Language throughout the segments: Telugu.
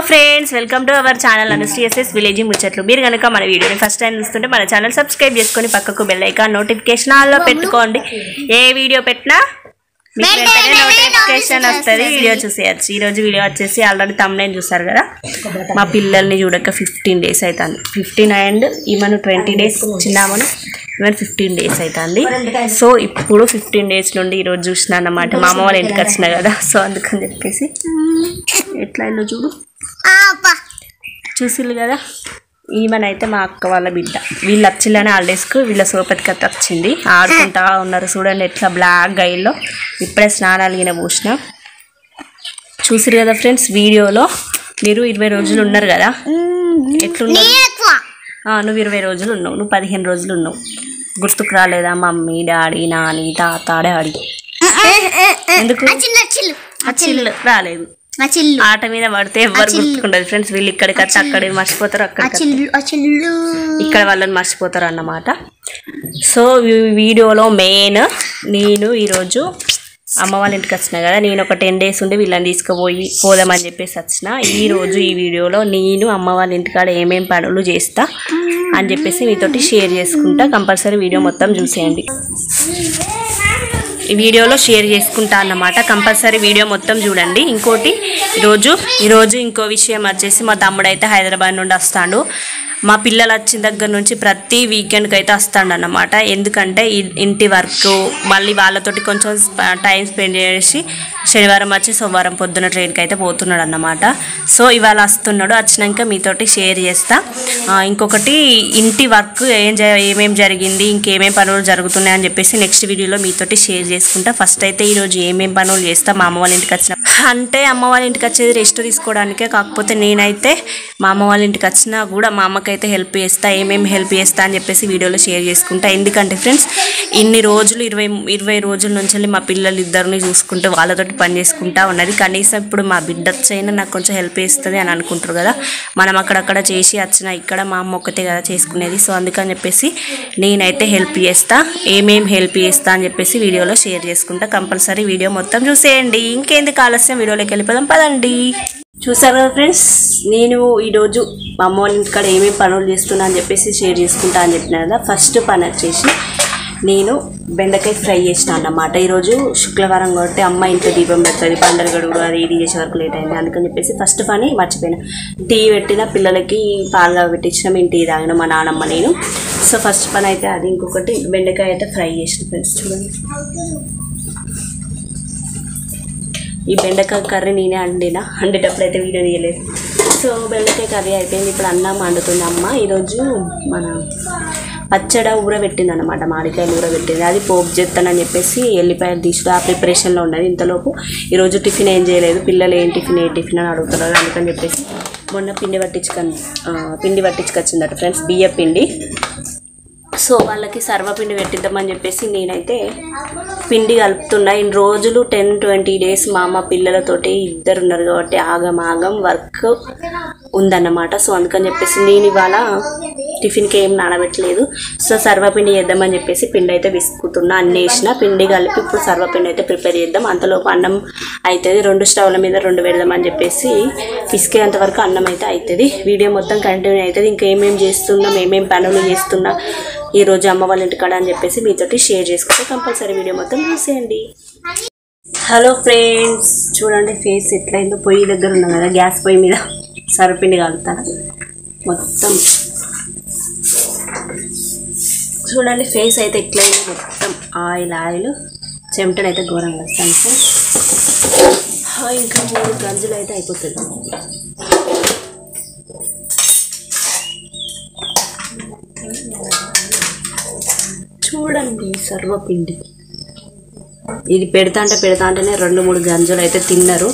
Friends, welcome to our channel అనుశ్రీఎస్ఎస్ village ముచ్చట్లు. మీరు కనుక మన వీడియోని ఫస్ట్ టైం చూస్తుంటే మన ఛానల్ సబ్స్క్రైబ్ చేసుకొని పక్కకు బెల్ ఐకాన్ నోటిఫికేషన్ ఆల్లో పెట్టుకోండి. ఏ వీడియో పెట్టినా మీకు వెంటనే నోటిఫికేషన్ వస్తుంది, వీడియో చూసేయచ్చు. ఈరోజు వీడియో వచ్చేసి ఆల్రెడీ తమ్నైల్ చూస్తారు కదా. మా పిల్లల్ని చూడక 15 days అవుతుంది. 15 అండ్ ఈమెను 20 days, చిన్నామను ఈమెను 15 days అవుతుంది. సో ఇప్పుడు 15 days నుండి ఈరోజు చూసిన అన్నమాట. మా అమ్మ వాళ్ళ ఇంటికి వచ్చిన కదా, సో అందుకని చెప్పేసి ఎట్లా ఇల్లు చూడు చూసిల్లు కదా. ఈమెనైతే మా అక్క వాళ్ళ బిడ్డ. వీళ్ళు వచ్చిల్లని హాలిడేస్కు వీళ్ళ సోపతి కథ వచ్చింది, ఆడుకుంటా ఉన్నారు. చూడండి ఎట్లా బ్లాక్ గైల్లో ఇప్పుడే స్నానాలు గిన పూసిన. చూసిరు కదా ఫ్రెండ్స్. వీడియోలో మీరు 20 రోజులు ఉన్నారు కదా, ఎట్లున్నారు? నువ్వు 20 రోజులు ఉన్నావు, నువ్వు 15 రోజులు ఉన్నావు. గుర్తుకు రాలేదా మమ్మీ, డాడీ, నాని, తాత, డాడీ? ఎందుకు చిల్లు రాలేదు? ఆట మీద పడితే ఎవరు గుర్తుకుండదు ఫ్రెండ్స్. వీళ్ళు ఇక్కడికి వచ్చి అక్కడ మర్చిపోతారు, అక్కడ ఇక్కడ వాళ్ళని మర్చిపోతారు అన్నమాట. సో వీడియోలో మెయిన్ నేను ఈరోజు అమ్మ వాళ్ళ ఇంటికి వచ్చిన కదా, నేను ఒక 10 days ఉండి వీళ్ళని పోదామని చెప్పేసి వచ్చిన. ఈరోజు ఈ వీడియోలో నేను అమ్మ వాళ్ళ ఇంటికాడ ఏమేమి పనులు చేస్తా అని చెప్పేసి మీతోటి షేర్ చేసుకుంటా. కంపల్సరీ వీడియో మొత్తం చూసేయండి. ఈ వీడియోలో షేర్ చేసుకుంటా అన్నమాట. కంపల్సరీ వీడియో మొత్తం చూడండి. ఇంకోటి ఈరోజు ఇంకో విషయం వచ్చేసి, మా తమ్ముడు అయితే హైదరాబాద్ నుండి వస్తాడు. మా పిల్లలు వచ్చిన దగ్గర నుంచి ప్రతి వీకెండ్కి అయితే వస్తాడు అన్నమాట. ఎందుకంటే ఇంటి వర్క్ మళ్ళీ వాళ్ళతోటి కొంచెం టైం స్పెండ్ చేసి శనివారం వచ్చి సోమవారం పొద్దున ట్రైన్కి అయితే పోతున్నాడు అన్నమాట. సో ఇవాళ వస్తున్నాడు, వచ్చినాక మీతోటి షేర్ చేస్తా. ఇంకొకటి ఇంటి వర్క్ ఏమేమి జరిగింది, ఇంకేమేమి పనులు జరుగుతున్నాయి అని చెప్పేసి నెక్స్ట్ వీడియోలో మీతోటి షేర్ చేసుకుంటా. ఫస్ట్ అయితే ఈరోజు ఏమేమి పనులు చేస్తా. మా అమ్మ వాళ్ళ ఇంటికి వచ్చిన అమ్మ వాళ్ళ ఇంటికి వచ్చేది రెస్ట్ తీసుకోవడానికే. కాకపోతే నేనైతే మా అమ్మ వాళ్ళ ఇంటికి వచ్చినా కూడా మా అమ్మకైతే హెల్ప్ చేస్తా. ఏమేమి హెల్ప్ చేస్తా అని చెప్పేసి వీడియోలో షేర్ చేసుకుంటా. ఎందుకంటే ఫ్రెండ్స్, ఇన్ని రోజులు 20 రోజుల నుంచి మా పిల్లలు ఇద్దరిని చూసుకుంటూ వాళ్ళతోటి పని చేసుకుంటా ఉన్నది. కనీసం ఇప్పుడు మా బిడ్డ వచ్చైనా నాకు కొంచెం హెల్ప్ చేస్తుంది అని అనుకుంటారు కదా. మనం అక్కడక్కడ చేసి వచ్చిన ఇక్కడ మా అమ్మ ఒక్కతే కదా చేసుకునేది. సో అందుకని చెప్పేసి నేనైతే హెల్ప్ చేస్తా. ఏమేమి హెల్ప్ చేస్తా అని చెప్పేసి వీడియోలో షేర్ చేసుకుంటా. కంపల్సరీ వీడియో మొత్తం చూసేయండి. ఇంకెందుకు ఆలస్యం, వీడియోలోకి వెళ్ళిపోదాం పదండి. చూసారు కదా ఫ్రెండ్స్, నేను ఈరోజు మా అమ్మ వాళ్ళ ఇంటికాడ ఏమేమి పనులు చేస్తున్నా అని చెప్పేసి షేర్ చేసుకుంటా అని చెప్పిన కదా. ఫస్ట్ పని వచ్చేసి నేను బెండకాయ ఫ్రై చేసిన అన్నమాట. ఈరోజు శుక్రవారం కాబట్టి అమ్మ ఇంట్లో దీపం పెడుతుంది, పండగ గడుగు అది ఇది చేసే వరకు లేట్ అయింది. అందుకని చెప్పేసి ఫస్ట్ పని మర్చిపోయినా. టీ పెట్టిన, పిల్లలకి పాలుగా పెట్టించిన, మేము టీ తాగిన మా నాన్నమ్మ నేను. సో ఫస్ట్ పని అయితే అది. ఇంకొకటి బెండకాయ అయితే ఫ్రై చేసిన ఫ్రెండ్స్. చూడండి, ఈ బెండకాయ కర్రీ నేనే వండేటప్పుడు అయితే వీడియో తీయలేదు. సో బెండకాయ కర్రీ అయిపోయింది. ఇప్పుడు అన్నం వండుతుంది అమ్మ. ఈరోజు మన పచ్చడి ఊరబెట్టింది అనమాట, మామిడికాయలు ఊరబెట్టింది. అది పోపు చేస్తానని చెప్పేసి ఎల్లిపాయలు తీసుకు ఆ ప్రిపరేషన్లో ఉన్నది. ఇంతలోపు ఈరోజు టిఫిన్ ఏం చేయలేదు. పిల్లలు ఏ టిఫిన్ అని అడుగుతున్నారు. అందుకని చెప్పేసి మొన్న పిండి పట్టించుకొచ్చిందట ఫ్రెండ్స్, బియ్య పిండి. సో వాళ్ళకి సర్వపిండి పెట్టిద్దామని చెప్పేసి నేనైతే పిండి కలుపుతున్నా. ఇన్ని రోజులు 10-20 days మా అమ్మ పిల్లలతోటి ఇద్దరు ఉన్నారు కాబట్టి ఆగం వర్క్ ఉందన్నమాట. సో అందుకని చెప్పేసి నేను ఇవాళ టిఫిన్కి ఏం నానబెట్టలేదు. సో సర్వపిండి చేద్దామని చెప్పేసి పిండి అయితే విసుకుతున్నా. అన్నీ వేసిన పిండి కలిపి ఇప్పుడు సర్వపిండి అయితే ప్రిపేర్ చేద్దాం. అంతలోపు అన్నం అవుతుంది. 2 స్టవ్ల మీద 2 పెడదామని చెప్పేసి పిసికేంత వరకు అన్నం అయితే అవుతుంది. వీడియో మొత్తం కంటిన్యూ అవుతుంది. ఇంకేమేమి చేస్తున్నాం, ఏమేమి పనులు చేస్తున్నా ఈరోజు అమ్మ వాళ్ళ ఇంటికాడ అని చెప్పేసి మీతోటి షేర్ చేసుకుంటే కంపల్సరీ వీడియో మొత్తం చూసేయండి. హలో ఫ్రెండ్స్, చూడండి ఫేస్ ఎట్లయిందో. పొయ్యి దగ్గర ఉన్నాం కదా, గ్యాస్ పొయ్యి మీద సర్వపిండి కలుపుతాను మొత్తం. చూడండి ఫేస్ అయితే ఎట్లయిందో, మొత్తం ఆయిల్ చెమటనైతే ఘోరంగా వస్తాను ఫ్రెండ్స్. ఇంకా 3 గంజులు అయితే అయిపోతుంది. చూడండి సర్వపిండి ఇది పెడతా అంటేనే 2-3 గంజులు అయితే తిన్నారు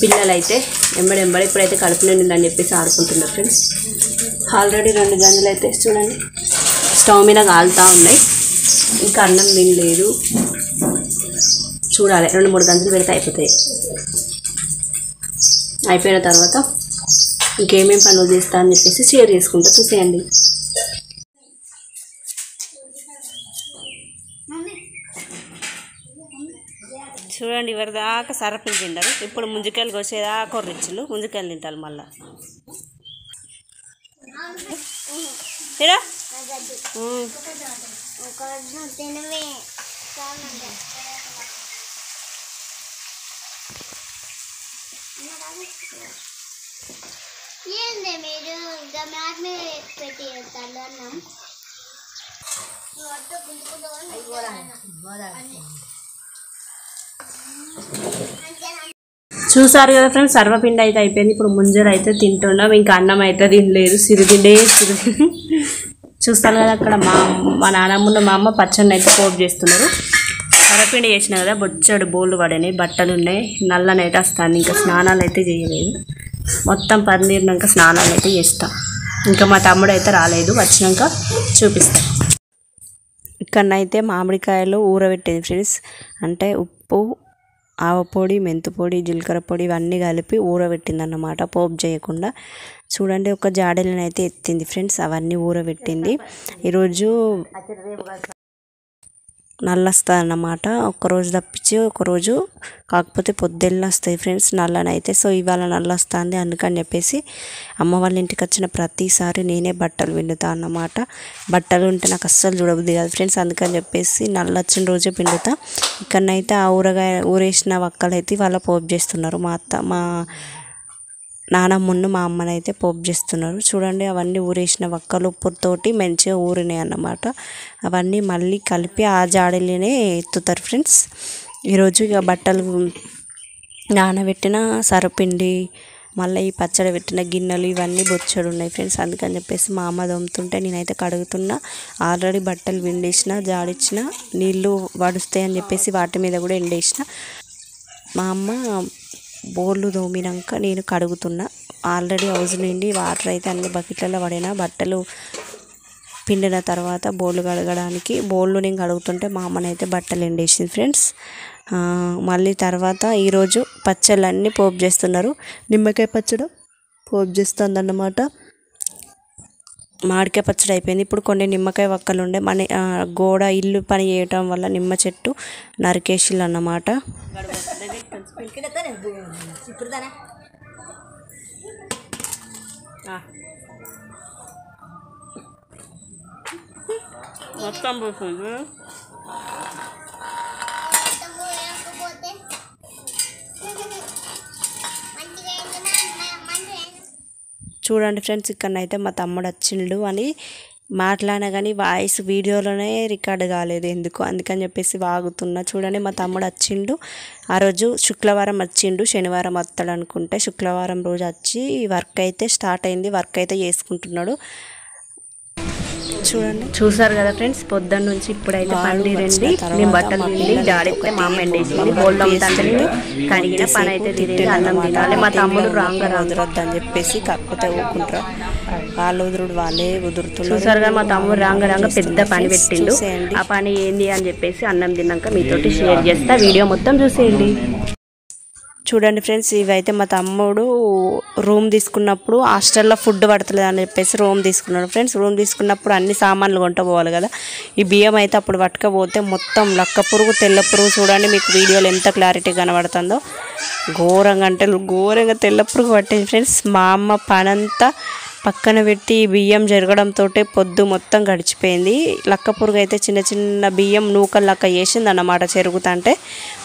పిల్లలు. అయితే ఎంబడి ఇప్పుడైతే కడుపు నిండిందని చెప్పేసి ఆడుకుంటున్నారు ఫ్రెండ్స్. ఆల్రెడీ 2 గంజులు అయితే చూడండి స్టవ్ మీద కాలుతూ ఉన్నాయి. ఇంకా అన్నం తినలేదు. చూడాలి, 2-3 గంజులు పెడితే అయిపోతాయి. అయిపోయిన తర్వాత ఇంకేమేమి పనులు చేస్తా అని చెప్పేసి షేర్ చేసుకుంటా. చూసేయండి. చూడండి ఎవరి దాకా సరపులు తింటారు. ఇప్పుడు ముంజికాయలు కోసేదాకా కొర్రిచ్చులు ముంజికాయలు తింటారు మళ్ళా. ఏంది మీరు ఇంకా మ్యాట్ మీద పెట్టి అన్నం చూసారు కదా ఫ్రెండ్స్, సర్వపిండి అయితే అయిపోయింది. ఇప్పుడు ముంజర అయితే తింటున్నాం. ఇంకా అన్నం అయితే తినలేదు, సిరిదిండే చూస్తాను కదా అక్కడ మా నాన్నమ్మ మా అమ్మ పచ్చడిని అయితే పోపు చేస్తున్నారు. సర్వపిండి చేసిన కదా బొచ్చడు బోళ్ళు పడని బట్టలు ఉన్నాయి. నల్లనైతే వస్తాను. ఇంకా స్నానాలు అయితే చేయలేదు. మొత్తం పన్నీరునాక స్నానాలు అయితే చేస్తాం. ఇంకా మా తమ్ముడు అయితే రాలేదు, వచ్చినాక చూపిస్తాం. ఇక్కడనైతే మామిడికాయలు ఊరబెట్టేది ఫ్రెండ్స్. అంటే ఉప్పు, ఆవపొడి, మెంతిపొడి, జీలకర్ర పొడి ఇవన్నీ కలిపి ఊరబెట్టింది అన్నమాట, పోపు చేయకుండా. చూడండి ఒక జాడీలను అయితే ఎత్తింది ఫ్రెండ్స్, అవన్నీ ఊరబెట్టింది. ఈరోజు నల్లొస్తుంది అన్నమాట, ఒక్కరోజు తప్పించి ఒకరోజు కాకపోతే పొద్దున్న వస్తాయి ఫ్రెండ్స్ నల్లనైతే. సో ఇవాళ నల్ల వస్తుంది, అందుకని చెప్పేసి అమ్మ వాళ్ళ ఇంటికి వచ్చిన ప్రతిసారి నేనే బట్టలు పిండుతా అన్నమాట. బట్టలు ఉంటే నాకు అస్సలు చూడబుద్ది కాదు ఫ్రెండ్స్, అందుకని చెప్పేసి నల్ల వచ్చిన రోజే పిండుతా. ఇక్కడనైతే ఆ ఊరేసిన వక్కలు అయితే ఇవాళ పోపు చేస్తున్నారు. మా నానమ్మను మా అమ్మనైతే పోపు చేస్తున్నారు. చూడండి అవన్నీ ఊరేసిన వక్కలు ఉప్పుతోటి మంచిగా ఊరినాయి అన్నమాట. అవన్నీ మళ్ళీ కలిపి ఆ జాడీలోనే ఎత్తుతారు ఫ్రెండ్స్. ఈరోజు ఇక బట్టలు నానబెట్టిన సరపిండి, మళ్ళీ ఈ పచ్చడి పెట్టిన గిన్నెలు ఇవన్నీ బొచ్చడు ఉన్నాయి ఫ్రెండ్స్. అందుకని చెప్పేసి మా అమ్మ దొమ్ముతుంటే నేనైతే కడుగుతున్నా. ఆల్రెడీ బట్టలు విండేసిన, జాడిచ్చిన, నీళ్ళు వడుస్తాయని చెప్పేసి వాటి మీద కూడా ఎండేసిన. మా అమ్మ బోళ్ళు తోమినాక నేను కడుగుతున్నా. ఆల్రెడీ హౌస్ నుండి వాటర్ అయితే అన్ని బకెట్లలో పడిన, బట్టలు పిండిన తర్వాత బోళ్ళు కడగడానికి బోళ్ళు నేను కడుగుతుంటే మా అమ్మనైతే బట్టలు ఎండేసింది ఫ్రెండ్స్. మళ్ళీ తర్వాత ఈరోజు పచ్చళ్ళన్నీ పోపు చేస్తున్నారు. నిమ్మకాయ పచ్చడి పోపు చేస్తుంది అన్నమాట. మామిడికాయ పచ్చడి అయిపోయింది. ఇప్పుడు కొన్ని నిమ్మకాయ వక్కలు ఉండే మన గోడ ఇల్లు పని చేయటం వల్ల నిమ్మ చెట్టు నరికేసిళ్ళు అన్నమాట. మొత్తం చూడండి ఫ్రెండ్స్, ఇక్కడనైతే మా తమ్ముడు వచ్చిండు అని మాట్లాడినా కానీ వాయిస్ వీడియోలోనే రికార్డ్ కాలేదు ఎందుకు, అందుకని చెప్పేసి వాగుతున్నా. చూడండి మా తమ్ముడు వచ్చిండు. ఆ రోజు శుక్రవారం వచ్చిండు, శనివారం వస్తాడు అనుకుంటే శుక్రవారం రోజు వచ్చి వర్క్ అయితే స్టార్ట్ అయింది, వర్క్ అయితే చేసుకుంటున్నాడు. చూడండి చూసారు కదా ఫ్రెండ్స్, పొద్దున్న నుంచి ఇప్పుడైతే పండిరండి. మేము బట్టలు పిండి జాడిస్తే మా అమ్మ ఎండేసింది. బోల్డ్ అమ్ముతాంటే కడిగిన పని అయితే తిరిగి అన్నం తినాలి. మా తమ్ముడు రాంగ్ వదరొద్దు అని చెప్పేసి కాకపోతే ఊరుకుంటారు, వాళ్ళు వదురుడు వాళ్ళే వదురుతున్నారు. చూసారు కదా మా తమ్ముడు రాంగ పెద్ద పని పెట్టిండు. ఆ పని ఏంది అని చెప్పేసి అన్నం తిన్నాక మీతోటి షేర్ చేస్తా, వీడియో మొత్తం చూసేయండి. చూడండి ఫ్రెండ్స్, ఇవైతే మా తమ్ముడు రూమ్ తీసుకున్నప్పుడు హాస్టల్లో ఫుడ్ పడతలేదు అని చెప్పేసి రూమ్ తీసుకున్నాడు ఫ్రెండ్స్. రూమ్ తీసుకున్నప్పుడు అన్ని సామాన్లు కొంట పోవాలి కదా. ఈ బియ్యం అయితే అప్పుడు పట్టుకపోతే మొత్తం లక్క పురుగు, తెల్ల పురుగు. చూడండి మీకు వీడియోలో ఎంత క్లారిటీ కనబడుతుందో, ఘోరంగా అంటే ఘోరంగా తెల్ల పురుగు పట్టింది ఫ్రెండ్స్. మా అమ్మ పనంతా పక్కన పెట్టి బియ్యం జరగడంతో పొద్దు మొత్తం గడిచిపోయింది. లక్క పురుగు అయితే చిన్న చిన్న బియ్యం నూకలు లక్క చేసింది అన్నమాట చెరుగుతుంటే.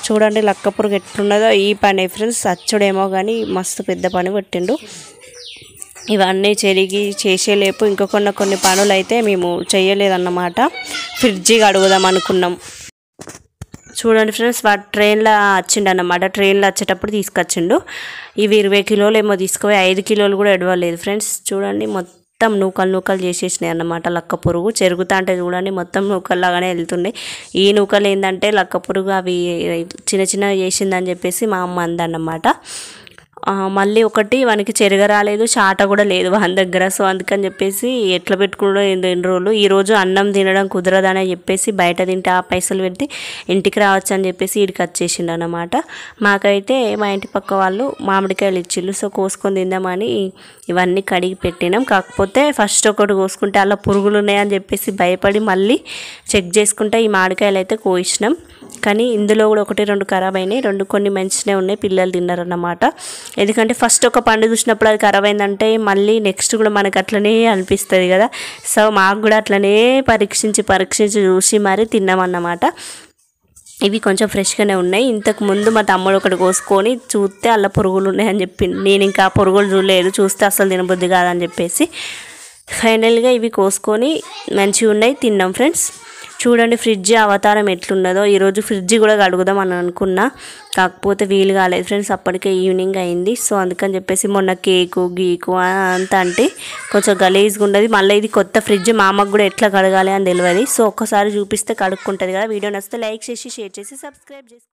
చూడండి లక్క పురుగు ఎట్లున్నదో. ఈ పని ఫ్రెండ్స్ అచ్చుడేమో కానీ మస్తు పెద్ద పని పెట్టిండు. ఇవన్నీ చెరిగి చేసేలేపు ఇంకా కొన్ని పనులు అయితే మేము చేయలేదన్నమాట. ఫ్రిడ్జి అడుగుదాం అనుకున్నాం. చూడండి ఫ్రెండ్స్, వాడు ట్రైన్లో వచ్చిండు అన్నమాట. ట్రైన్లో వచ్చేటప్పుడు తీసుకొచ్చిండు. ఇవి 20 కిలోలు ఏమో తీసుకుపోయి 5 కిలోలు కూడా ఎడవలేదు ఫ్రెండ్స్. చూడండి మొత్తం నూకలు చేసేసినాయి అన్నమాట. లక్క పురుగు చెరుగుతా అంటే చూడండి మొత్తం నూకల్లాగానే వెళ్తున్నాయి. ఈ నూకలు ఏంటంటే లక్క పురుగు అవి చిన్న చేసిందని చెప్పేసి మా అమ్మ అందన్నమాట. మళ్ళీ ఒకటి వానికి చెరగ రాలేదు, చాట కూడా లేదు వాని దగ్గర. సో అందుకని చెప్పేసి ఎట్లా పెట్టుకున్నాడో ఎన్ని రోజులు. ఈరోజు అన్నం తినడం కుదరదని చెప్పేసి బయట తింటే ఆ పైసలు పెడితే ఇంటికి రావచ్చు అని చెప్పేసి ఈడికి వచ్చేసిండు అన్నమాట. మాకైతే మా ఇంటి పక్క వాళ్ళు మామిడికాయలు ఇచ్చిళ్ళు. సో కోసుకొని తిందామని ఇవన్నీ కడిగి పెట్టినాం. కాకపోతే ఫస్ట్ ఒకటి కోసుకుంటే అలా పురుగులు ఉన్నాయని చెప్పేసి భయపడి మళ్ళీ చెక్ చేసుకుంటే ఈ మామిడికాయలు అయితే కోసినాం. కానీ ఇందులో కూడా 1-2 ఖరాబ్ అయినాయి, 2 కొన్ని మంచిగా ఉన్నాయి, పిల్లలు తిన్నారన్నమాట. ఎందుకంటే ఫస్ట్ ఒక పండు చూసినప్పుడు అది ఖరాబ్ అయిందంటే మళ్ళీ నెక్స్ట్ కూడా మనకు అట్లనే అనిపిస్తుంది కదా. సో మాకు కూడా అట్లనే పరీక్షించి చూసి మరి తిన్నామన్నమాట. ఇవి కొంచెం ఫ్రెష్గానే ఉన్నాయి. ఇంతకు ముందు మా తమ్ముడు ఒకటి కోసుకొని చూస్తే అలా పురుగులు ఉన్నాయని చెప్పింది. నేను ఇంకా పురుగులు చూడలేదు, చూస్తే అసలు తినబుద్ధి కాదని చెప్పేసి ఫైనల్గా ఇవి కోసుకొని మంచిగా ఉన్నాయి, తిన్నాం ఫ్రెండ్స్. చూడండి ఫ్రిడ్జ్ అవతారం ఎట్లున్నదో. ఈరోజు ఫ్రిడ్జ్ కూడా కడుగుదాం అని అనుకున్నా, కాకపోతే వీలు కాలేదు ఫ్రెండ్స్, అప్పటికే ఈవినింగ్ అయింది. సో అందుకని చెప్పేసి మొన్న కేకు గీకు అంతా అంటే కొంచెం గలీజ్గా ఉండదు. మళ్ళీ ఇది కొత్త ఫ్రిడ్జ్, మా అమ్మకు కూడా ఎట్లా కడగాలి అని తెలియదు. సో ఒక్కసారి చూపిస్తే కడుక్కుంటుంది కదా. వీడియో నచ్చితే లైక్ చేసి షేర్ చేసి సబ్స్క్రైబ్ చేసుకోండి.